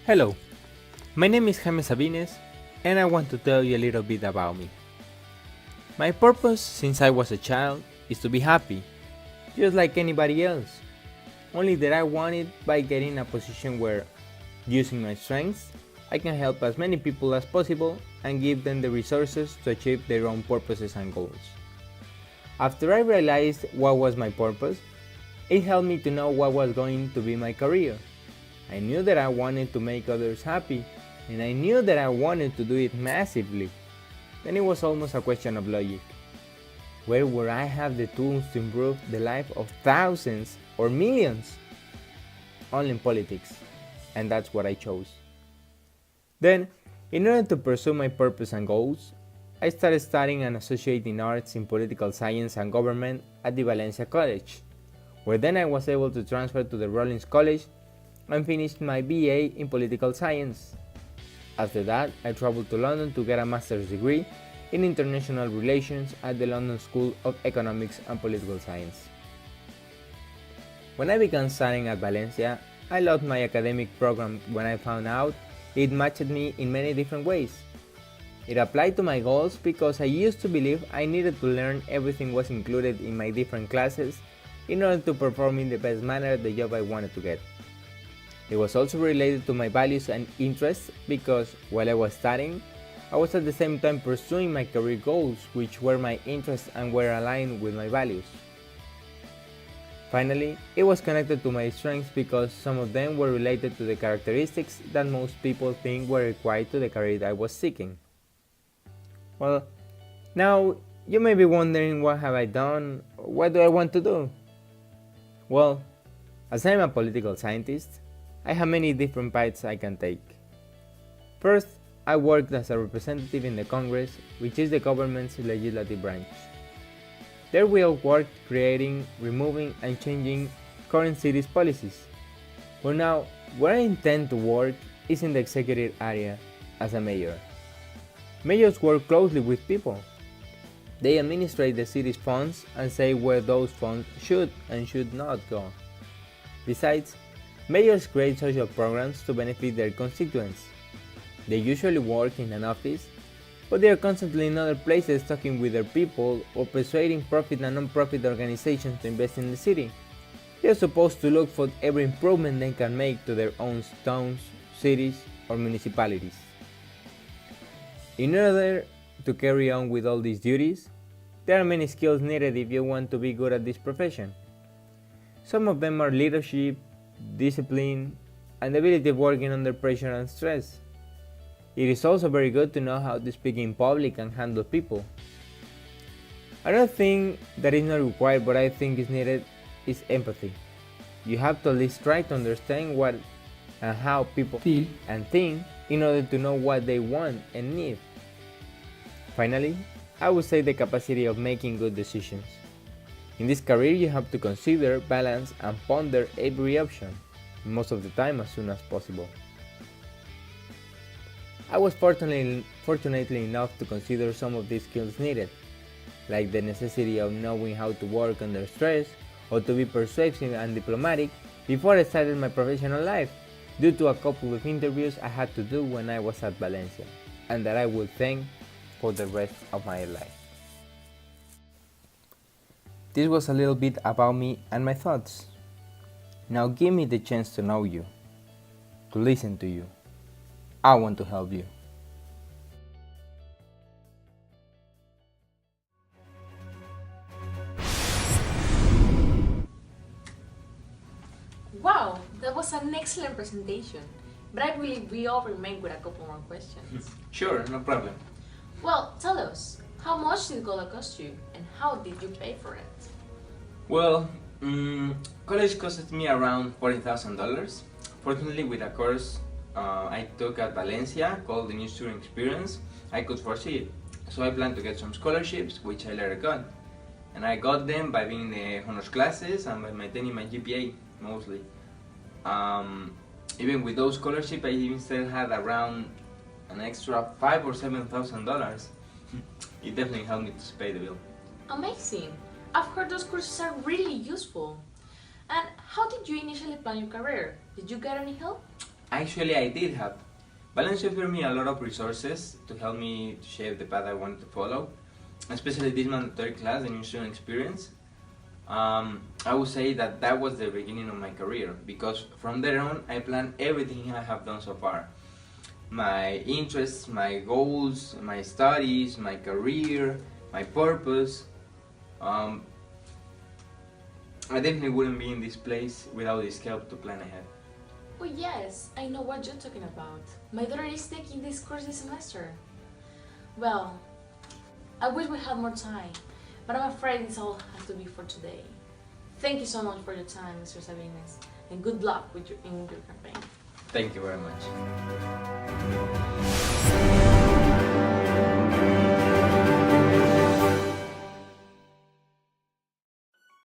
Hello, my name is Jaime Sabines and I want to tell you a little bit about me. My purpose since I was a child is to be happy, just like anybody else. Only that I want it by getting a position where, using my strengths, I can help as many people as possible and give them the resources to achieve their own purposes and goals. After I realized what was my purpose, it helped me to know what was going to be my career. I knew that I wanted to make others happy, and I knew that I wanted to do it massively. Then it was almost a question of logic. Where would I have the tools to improve the life of thousands or millions? Only in politics, and that's what I chose. Then, in order to pursue my purpose and goals, I started studying an associate in arts in political science and government at the Valencia College, where then I was able to transfer to the Rollins College and finished my BA in political science. After that, I traveled to London to get a master's degree in international relations at the London School of Economics and Political Science. When I began studying at Valencia, I loved my academic program when I found out it matched me in many different ways. It applied to my goals because I used to believe I needed to learn everything was included in my different classes in order to perform in the best manner the job I wanted to get. It was also related to my values and interests because while I was studying, I was at the same time pursuing my career goals, which were my interests and were aligned with my values. Finally, it was connected to my strengths because some of them were related to the characteristics that most people think were required to the career I was seeking. Well, now you may be wondering, what have I done? What do I want to do? Well, as I am a political scientist, I have many different paths I can take. First, I worked as a representative in the Congress, which is the government's legislative branch. There we all worked creating, removing, and changing current city's policies. But now, where I intend to work is in the executive area as a mayor. Mayors work closely with people. They administrate the city's funds and say where those funds should and should not go. Besides, mayors create social programs to benefit their constituents. They usually work in an office, but they are constantly in other places talking with their people or persuading profit and non-profit organizations to invest in the city. They are supposed to look for every improvement they can make to their own towns, cities, or municipalities. In order to carry on with all these duties, there are many skills needed if you want to be good at this profession. Some of them are leadership, discipline, and the ability of working under pressure and stress. It is also very good to know how to speak in public and handle people. Another thing that is not required but I think is needed is empathy. You have to at least try to understand what and how people feel and think in order to know what they want and need. Finally, I would say the capacity of making good decisions. In this career you have to consider, balance, and ponder every option, most of the time as soon as possible. I was fortunately enough to consider some of these skills needed, like the necessity of knowing how to work under stress or to be persuasive and diplomatic before I started my professional life, due to a couple of interviews I had to do when I was at Valencia, and that I will thank for the rest of my life. This was a little bit about me and my thoughts. Now give me the chance to know you, to listen to you. I want to help you. Wow, that was an excellent presentation. But I believe we all remain with a couple more questions. Sure, no problem. Well, tell us, how much did college cost you and how did you pay for it? Well, college costed me around $40,000. Fortunately, with a course I took at Valencia called the New Student Experience, I could foresee it. So I planned to get some scholarships, which I later got. And I got them by being in the honors classes and by maintaining my GPA, mostly. Even with those scholarships, I even still had around an extra $5,000 or $7,000. It definitely helped me to pay the bill. Amazing! I've heard those courses are really useful. And how did you initially plan your career? Did you get any help? Actually, I did have. Valencia offered me a lot of resources to help me to shape the path I wanted to follow, especially this mandatory class, the new student experience. I would say that that was the beginning of my career, because from there on I planned everything I have done so far. My interests, my goals, my studies, my career, my purpose. Um, I definitely wouldn't be in this place without this help to plan ahead. Oh yes, I know what you're talking about. My daughter is taking this course this semester. Well, I wish we had more time, but I'm afraid this all has to be for today. Thank you so much for your time, Mr. Sabines, and good luck with in your campaign. Thank you very much.